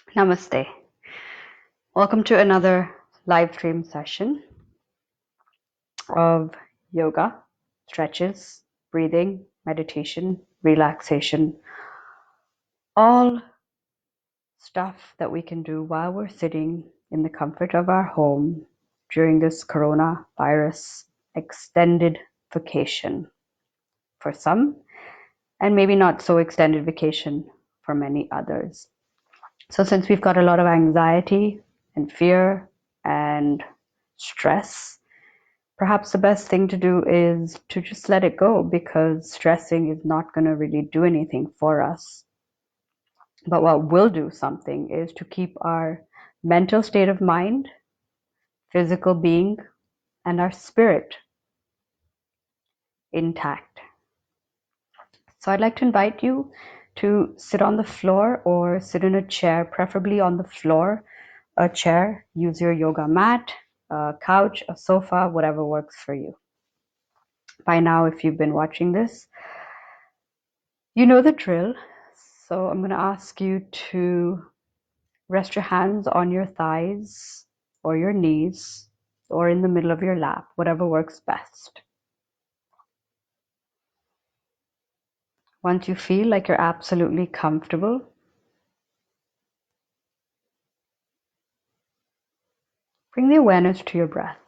Namaste. Welcome to another live stream session of yoga, stretches, breathing, meditation, relaxation, all stuff that we can do while we're sitting in the comfort of our home during this coronavirus extended vacation for some, and maybe not so extended vacation for many others. So, since we've got a lot of anxiety and fear and stress, perhaps the best thing to do is to just let it go, because stressing is not going to really do anything for us. But what will do something is to keep our mental state of mind, physical being, and our spirit intact. So I'd like to invite you to sit on the floor or sit in a chair, preferably on the floor, a chair. Use your yoga mat, a couch, a sofa, whatever works for you. By now, if you've been watching this, you know the drill. So I'm going to ask you to rest your hands on your thighs or your knees or in the middle of your lap, whatever works best. Once you feel like you're absolutely comfortable, bring the awareness to your breath.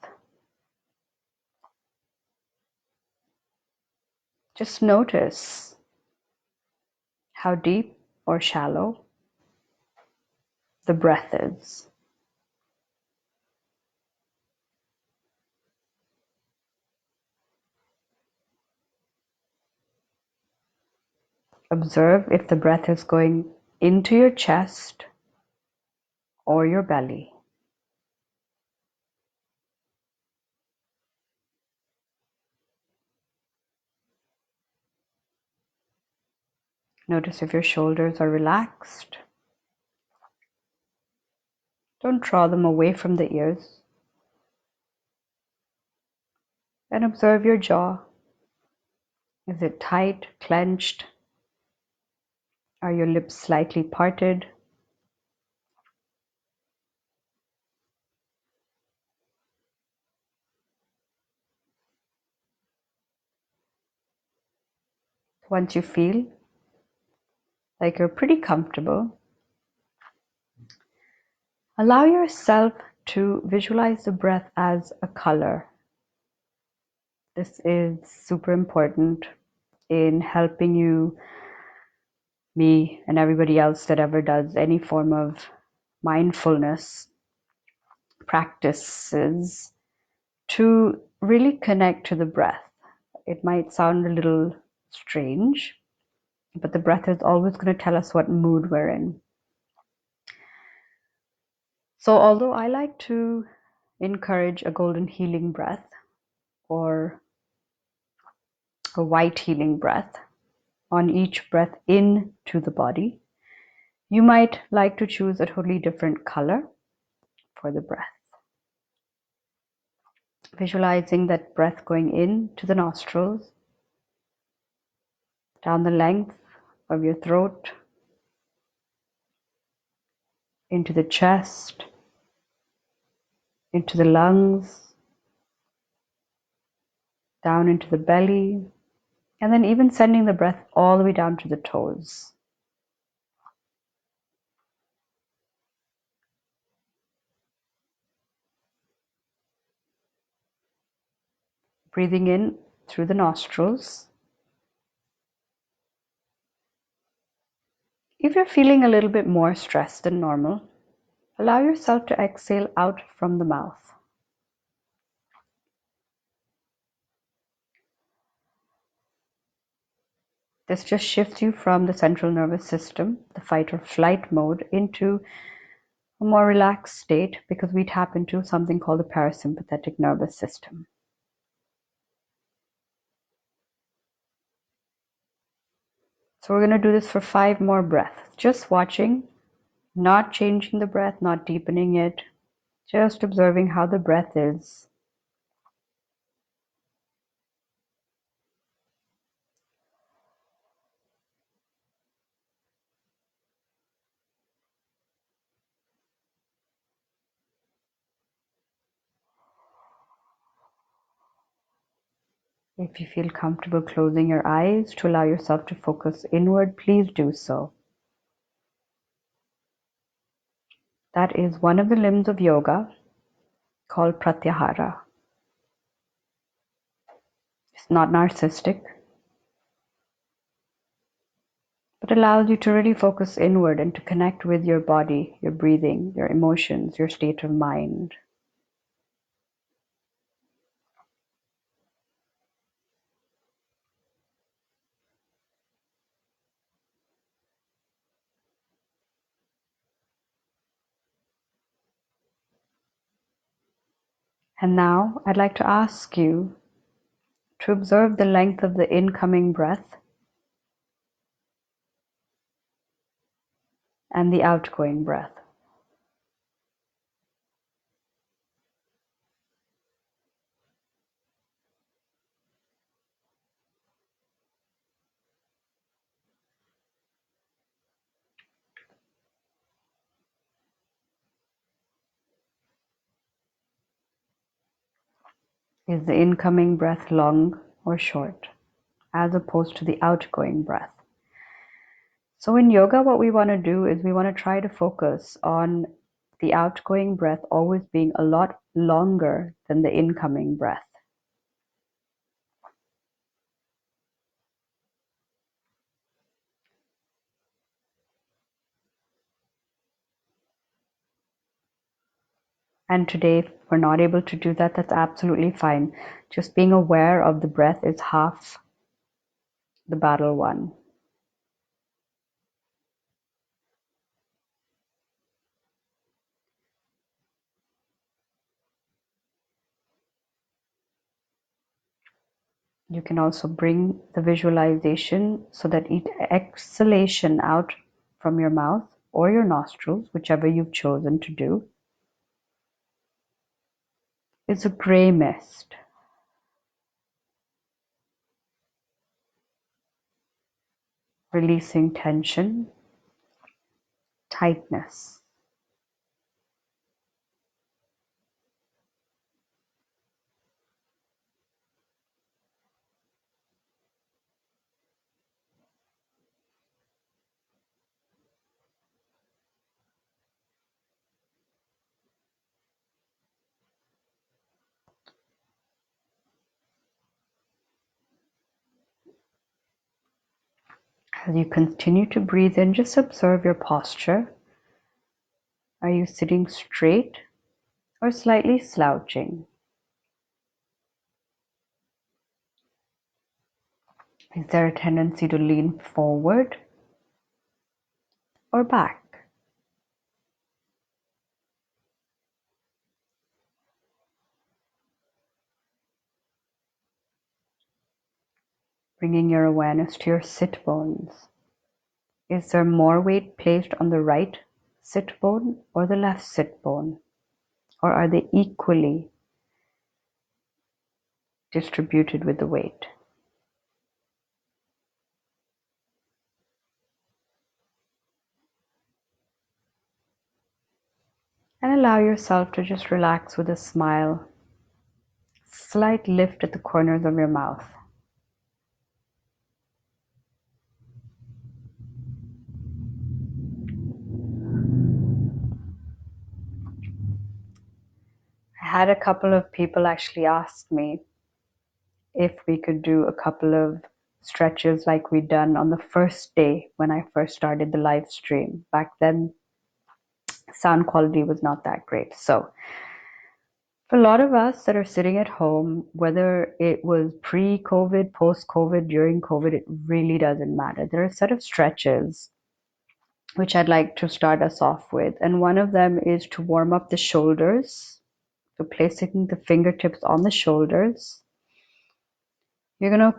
Just notice how deep or shallow the breath is. Observe if the breath is going into your chest or your belly. Notice if your shoulders are relaxed. Don't draw them away from the ears. And observe your jaw. Is it tight, clenched? Are your lips slightly parted? Once you feel like you're pretty comfortable, allow yourself to visualize the breath as a color. This is super important in helping you, me, and everybody else that ever does any form of mindfulness practices to really connect to the breath. It might sound a little strange, but the breath is always going to tell us what mood we're in. So although I like to encourage a golden healing breath or a white healing breath on each breath in to the body, you might like to choose a totally different color for the breath. Visualizing that breath going in to the nostrils, down the length of your throat, into the chest, into the lungs, down into the belly, and then even sending the breath all the way down to the toes. Breathing in through the nostrils. If you're feeling a little bit more stressed than normal, allow yourself to exhale out from the mouth. This just shifts you from the central nervous system, the fight or flight mode, into a more relaxed state, because we tap into something called the parasympathetic nervous system. So we're going to do this for 5 more breaths, just watching, not changing the breath, not deepening it, just observing how the breath is. If you feel comfortable closing your eyes to allow yourself to focus inward, please do so. That is one of the limbs of yoga called pratyahara. It's not narcissistic, but allows you to really focus inward and to connect with your body, your breathing, your emotions, your state of mind. And now I'd like to ask you to observe the length of the incoming breath and the outgoing breath. Is the incoming breath long or short, as opposed to the outgoing breath? So in yoga, what we want to do is we want to try to focus on the outgoing breath always being a lot longer than the incoming breath. And today, if we're not able to do that, that's absolutely fine. Just being aware of the breath is half the battle won. You can also bring the visualization so that each exhalation out from your mouth or your nostrils, whichever you've chosen to do, is a gray mist, releasing tension, tightness. As you continue to breathe in, just observe your posture. Are you sitting straight or slightly slouching? Is there a tendency to lean forward or back? Bringing your awareness to your sit bones. Is there more weight placed on the right sit bone or the left sit bone? Or are they equally distributed with the weight? And allow yourself to just relax with a smile, slight lift at the corners of your mouth. I had a couple of people actually ask me if we could do a couple of stretches like we'd done on the first day when I first started the live stream. Back then, sound quality was not that great. So for a lot of us that are sitting at home, whether it was pre-COVID, post-COVID, during COVID, it really doesn't matter. There are a set of stretches which I'd like to start us off with. And one of them is to warm up the shoulders. So placing the fingertips on the shoulders. You're going to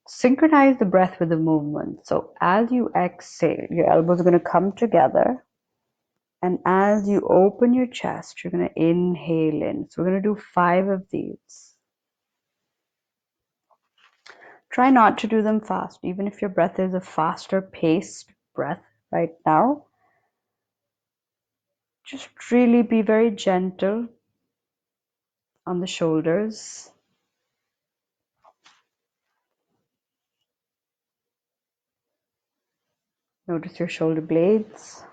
synchronize the breath with the movement. So as you exhale, your elbows are going to come together. And as you open your chest, you're going to inhale in. So we're going to do 5 of these. Try not to do them fast, even if your breath is a faster paced breath right now. Just really be very gentle on the shoulders. Notice your shoulder blades.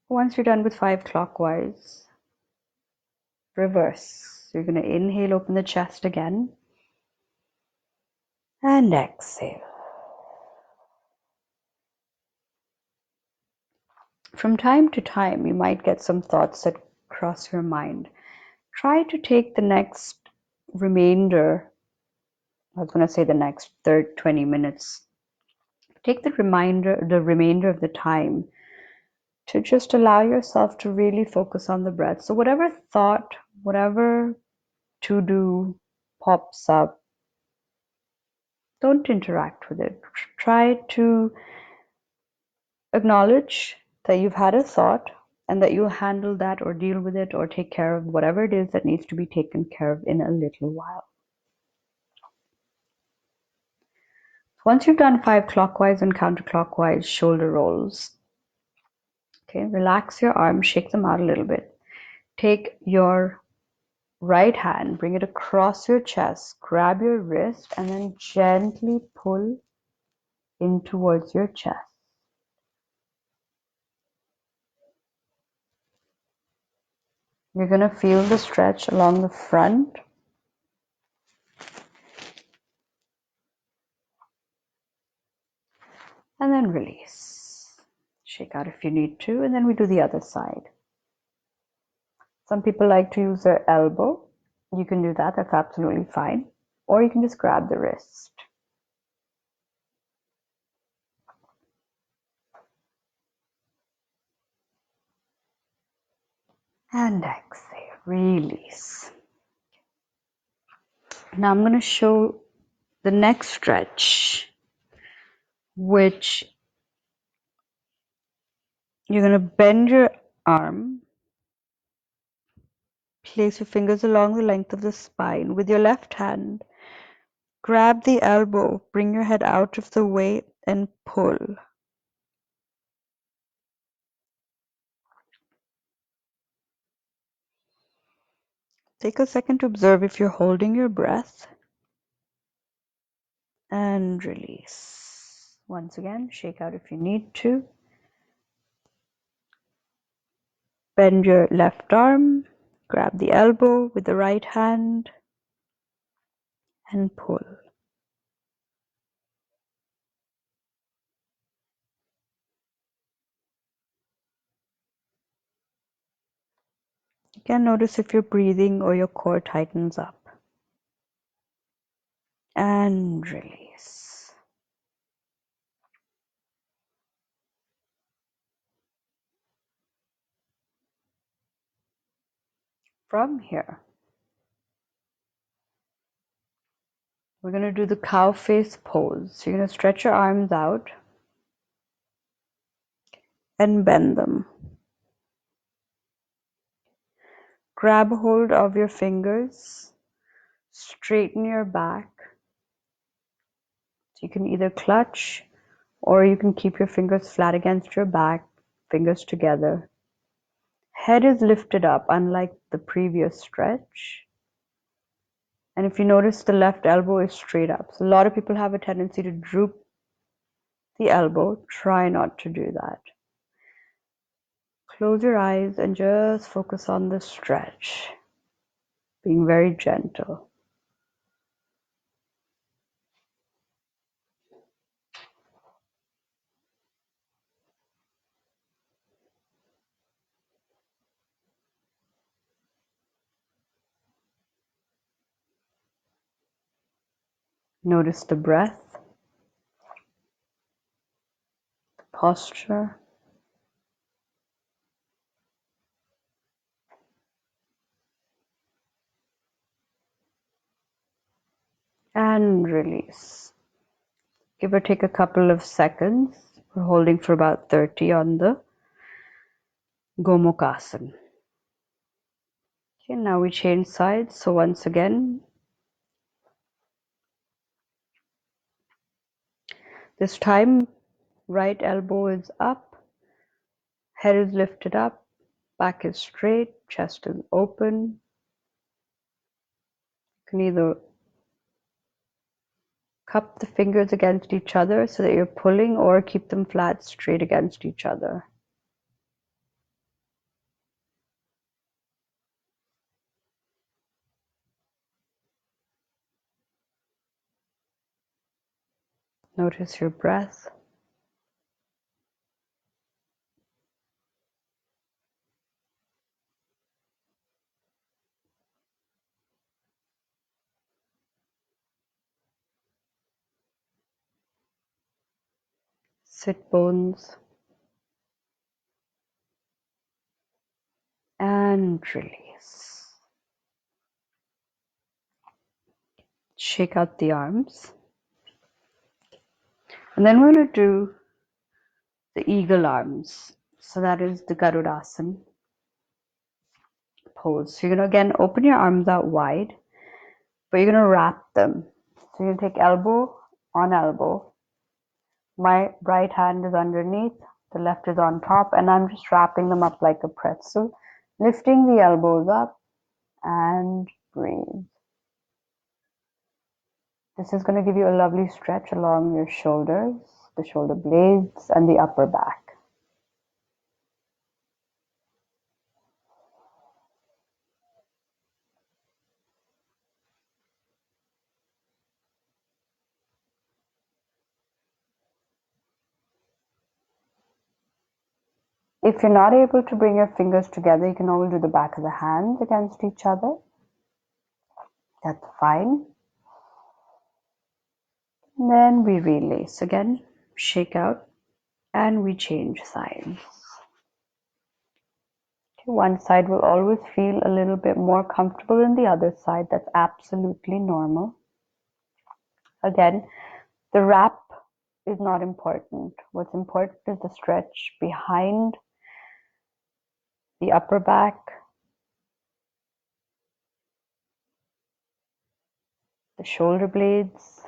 Once you're done with 5 clockwise, reverse. So you're going to inhale, open the chest again, and exhale. From time to time, you might get some thoughts that cross your mind. Try to take the next remainder, I was going to say the next 20 minutes. Take the remainder of the time to just allow yourself to really focus on the breath. So whatever thought, whatever to-do pops up, don't interact with it. Try to acknowledge that you've had a thought and that you'll handle that or deal with it or take care of whatever it is that needs to be taken care of in a little while. Once you've done 5 clockwise and counterclockwise shoulder rolls, okay, relax your arms, shake them out a little bit. Take your right hand, bring it across your chest, grab your wrist, and then gently pull in towards your chest. You're going to feel the stretch along the front. And then release. Shake out if you need to, and then we do the other side. Some people like to use their elbow. You can do that, that's absolutely fine. Or you can just grab the wrist. And exhale, release. Now I'm going to show the next stretch, which you're going to bend your arm, place your fingers along the length of the spine. With your left hand, grab the elbow, bring your head out of the way and pull. Take a second to observe if you're holding your breath. And release. Once again, shake out if you need to. Bend your left arm, grab the elbow with the right hand, and pull. Again, notice if you're breathing or your core tightens up. And release. From here, we're going to do the cow face pose. So you're going to stretch your arms out and bend them. Grab hold of your fingers, straighten your back. So you can either clutch or you can keep your fingers flat against your back, fingers together. Head is lifted up, unlike the previous stretch. And if you notice, the left elbow is straight up. So a lot of people have a tendency to droop the elbow. Try not to do that. Close your eyes and just focus on the stretch, being very gentle. Notice the breath, the posture. And release. Give or take a couple of seconds. We're holding for about 30 on the Gomukhasan. Okay, now we change sides. So once again, this time, right elbow is up, head is lifted up, back is straight, chest is open. You can either cup the fingers against each other so that you're pulling, or keep them flat, straight against each other. Notice your breath. Sit bones. And release. Shake out the arms. And then we're going to do the eagle arms. So that is the Garudasan pose. So you're going to again open your arms out wide, but you're going to wrap them. So you're going to take elbow on elbow. My right hand is underneath, the left is on top, and I'm just wrapping them up like a pretzel, lifting the elbows up and breathe. This is going to give you a lovely stretch along your shoulders, the shoulder blades, and the upper back. If you're not able to bring your fingers together, you can always do the back of the hands against each other. That's fine. And then we release again, shake out, and we change sides. Okay, one side will always feel a little bit more comfortable than the other side. That's absolutely normal. Again, the wrap is not important. What's important is the stretch behind the upper back, the shoulder blades,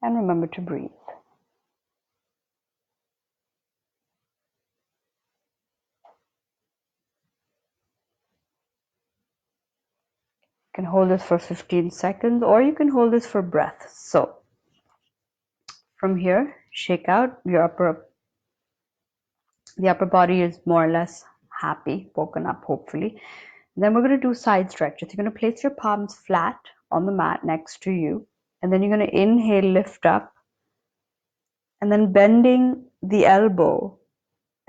and remember to breathe. You can hold this for 15 seconds, or you can hold this for breath. So from here, shake out your the upper body is more or less happy, woken up hopefully. And then we're going to do side stretches. You're going to place your palms flat on the mat next to you, and then you're going to inhale, lift up, and then bending the elbow,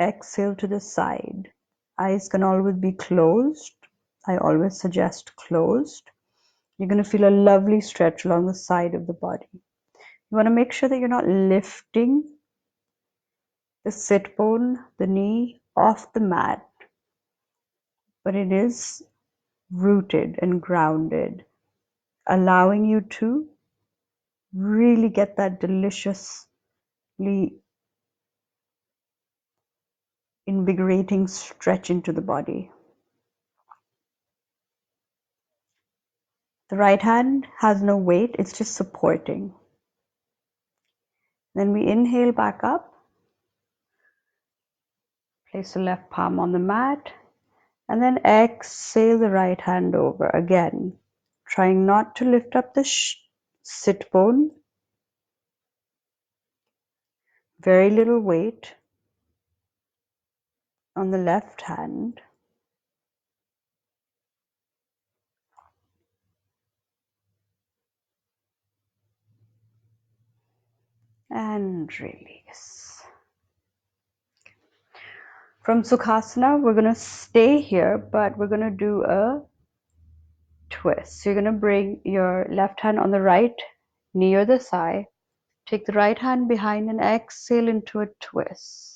exhale to the side. Eyes can always be closed. I always suggest closed. You're going to feel a lovely stretch along the side of the body. You want to make sure that you're not lifting the sit bone, the knee off the mat, but it is rooted and grounded, allowing you to really get that deliciously invigorating stretch into the body. The right hand has no weight, it's just supporting. Then we inhale back up, place the left palm on the mat, and then exhale the right hand over. Again, trying not to lift up the sit bone. Very little weight on the left hand. And release. From Sukhasana, we're going to stay here, but we're going to do a twist. So you're going to bring your left hand on the right knee or the thigh. Take the right hand behind and exhale into a twist.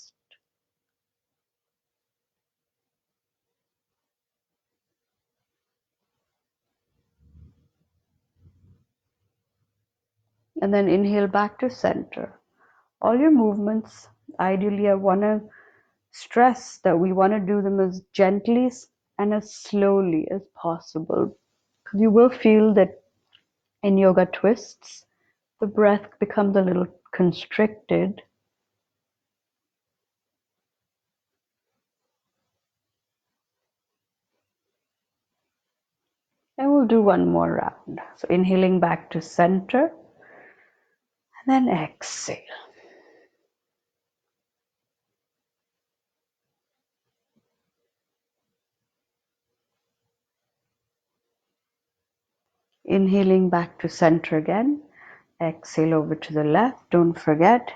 And then inhale back to center. All your movements, ideally I want to stress that we want to do them as gently and as slowly as possible. Because you will feel that in yoga twists, the breath becomes a little constricted. And we'll do one more round. So inhaling back to center, and then exhale. Inhaling back to center again. Exhale over to the left. Don't forget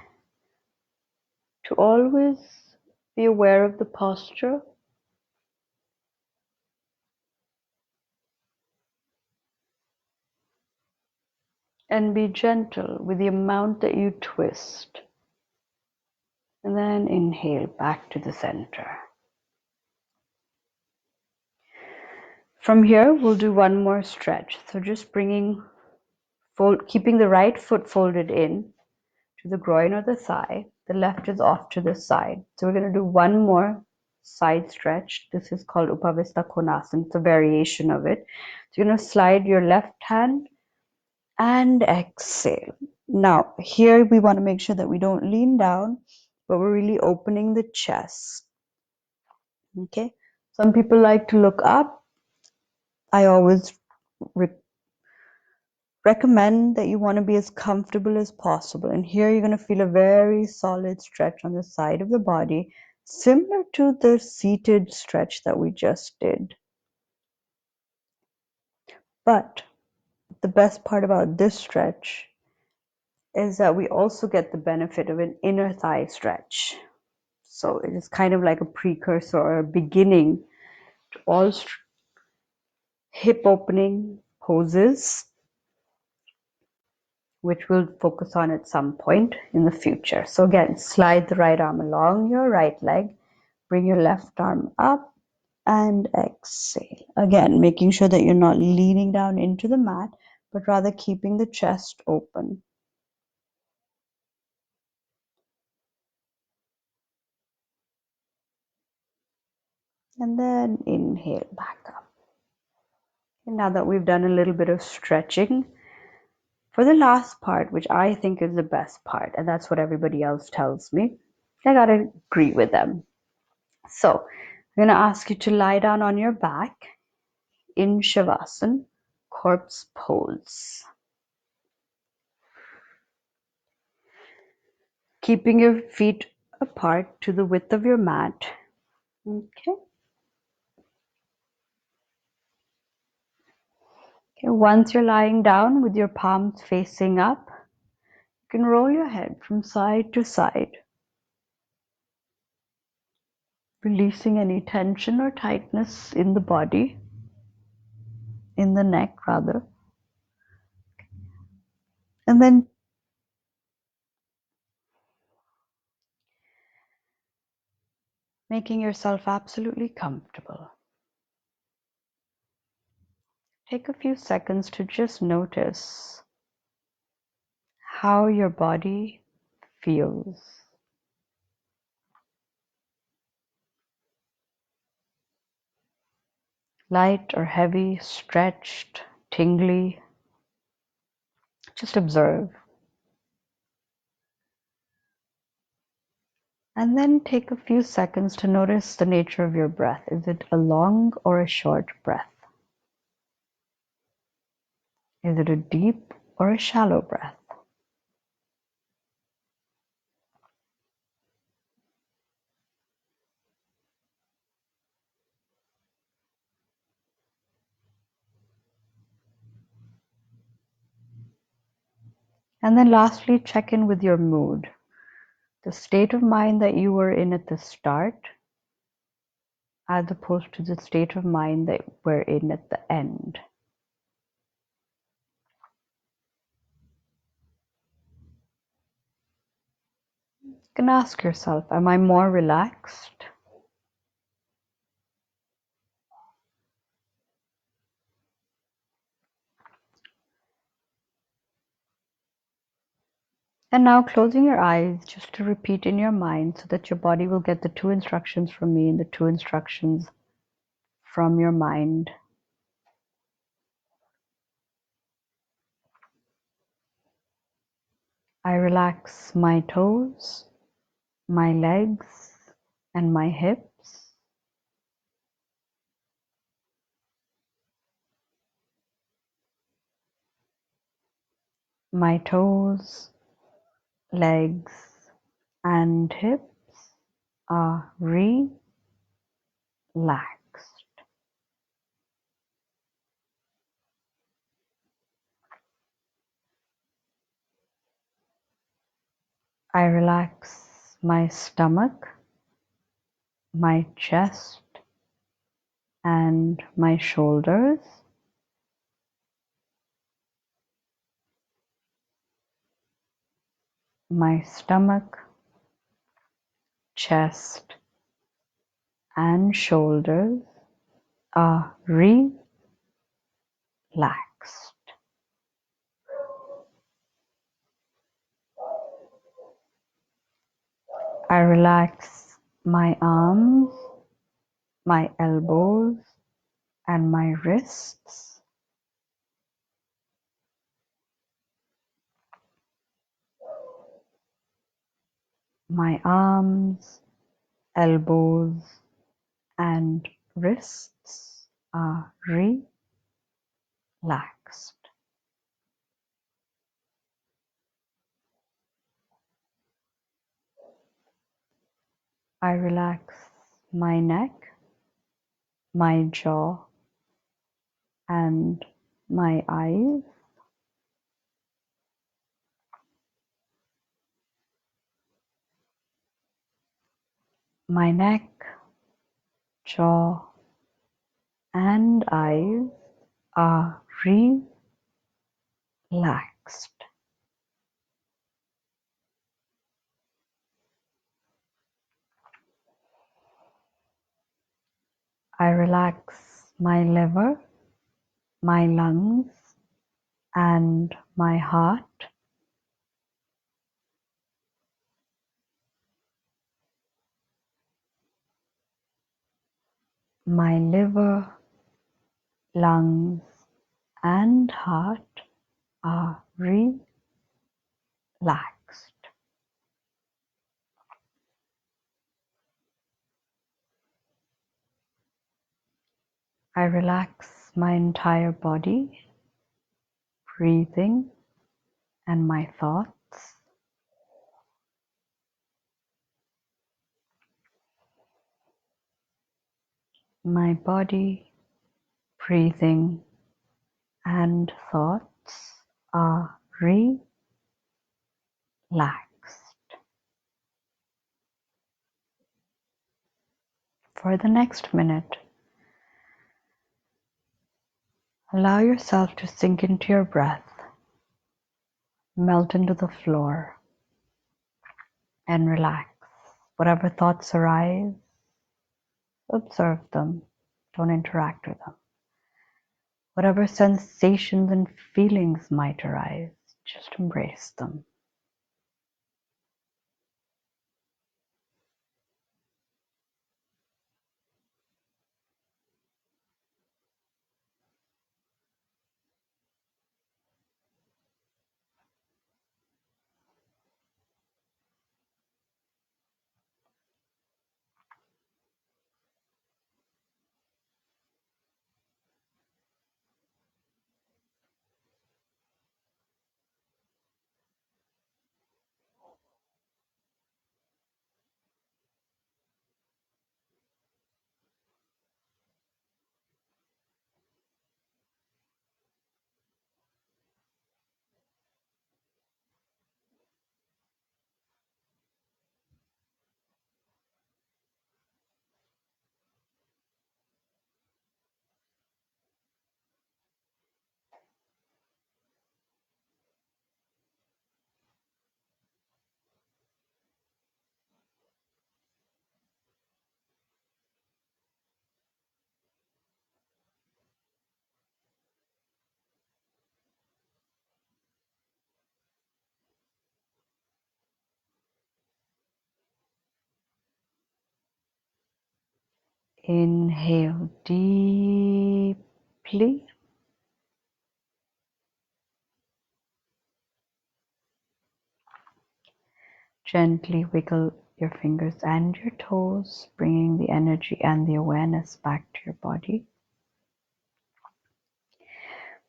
to always be aware of the posture. And be gentle with the amount that you twist. And then inhale back to the center. From here, we'll do one more stretch. So just keeping the right foot folded in to the groin or the thigh. The left is off to the side. So we're going to do one more side stretch. This is called upavista konasan. It's a variation of it. So you're going to slide your left hand and exhale. Now, here we want to make sure that we don't lean down, but we're really opening the chest. Okay? Some people like to look up. I always recommend that you want to be as comfortable as possible. And here you're going to feel a very solid stretch on the side of the body, similar to the seated stretch that we just did. But the best part about this stretch is that we also get the benefit of an inner thigh stretch. So it is kind of like a precursor or a beginning to all hip opening poses, which we'll focus on at some point in the future. So again, slide the right arm along your right leg, bring your left arm up and exhale. Again, making sure that you're not leaning down into the mat, but rather keeping the chest open. And then inhale back up. And now that we've done a little bit of stretching, for the last part, which I think is the best part, and that's what everybody else tells me, I gotta agree with them. So I'm gonna ask you to lie down on your back in Shavasana, corpse pose. Keeping your feet apart to the width of your mat. Okay. Okay, once you're lying down with your palms facing up, you can roll your head from side to side, releasing any tension or tightness in the body, in the neck rather. And then making yourself absolutely comfortable. Take a few seconds to just notice how your body feels. Light or heavy, stretched, tingly. Just observe. And then take a few seconds to notice the nature of your breath. Is it a long or a short breath? Is it a deep or a shallow breath? And then lastly, check in with your mood. The state of mind that you were in at the start, as opposed to the state of mind that we're in at the end. You can ask yourself, am I more relaxed? And now closing your eyes just to repeat in your mind so that your body will get the two instructions from me and the two instructions from your mind. I relax my toes, my legs, and my hips. My toes, legs, and hips are relaxed. I relax my stomach, my chest, and my shoulders. My stomach, chest, and shoulders are relaxed. I relax my arms, my elbows, and my wrists. My arms, elbows, and wrists are relaxed. I relax my neck, my jaw, and my eyes. My neck, jaw, and eyes are relaxed. I relax my liver, my lungs, and my heart. My liver, lungs, and heart are relaxed. I relax my entire body, breathing, and my thoughts. My body, breathing, and thoughts are relaxed. For the next minute, allow yourself to sink into your breath, melt into the floor, and relax. Whatever thoughts arise, observe them, don't interact with them. Whatever sensations and feelings might arise, just embrace them. Inhale deeply. Gently wiggle your fingers and your toes, bringing the energy and the awareness back to your body.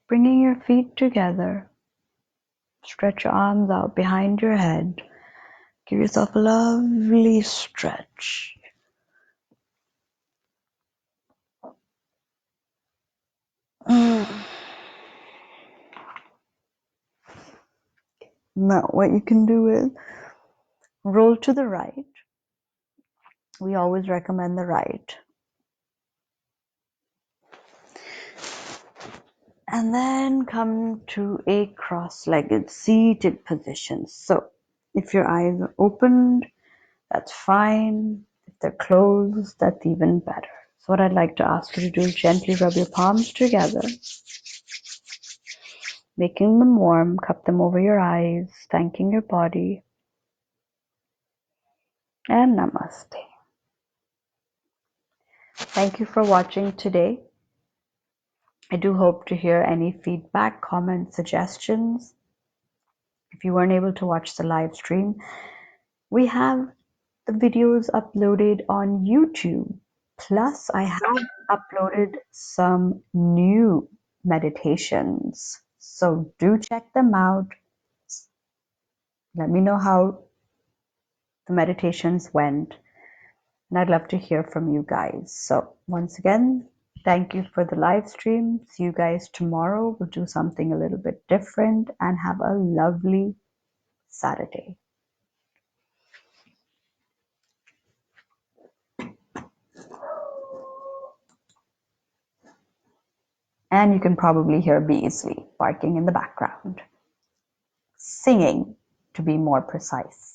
Bringing your feet together. Stretch your arms out behind your head. Give yourself a lovely stretch. Now, what you can do is roll to the right. We always recommend the right. And then come to a cross-legged seated position. So, if your eyes are opened, that's fine. If they're closed, that's even better. So what I'd like to ask you to do is gently rub your palms together, making them warm, cup them over your eyes, thanking your body, and namaste. Thank you for watching today. I do hope to hear any feedback, comments, suggestions. If you weren't able to watch the live stream, we have the videos uploaded on YouTube. Plus, I have uploaded some new meditations. So do check them out. Let me know how the meditations went. And I'd love to hear from you guys. So once again, thank you for the live stream. See you guys tomorrow. We'll do something a little bit different and have a lovely Saturday. And you can probably hear bees barking in the background. Singing, to be more precise.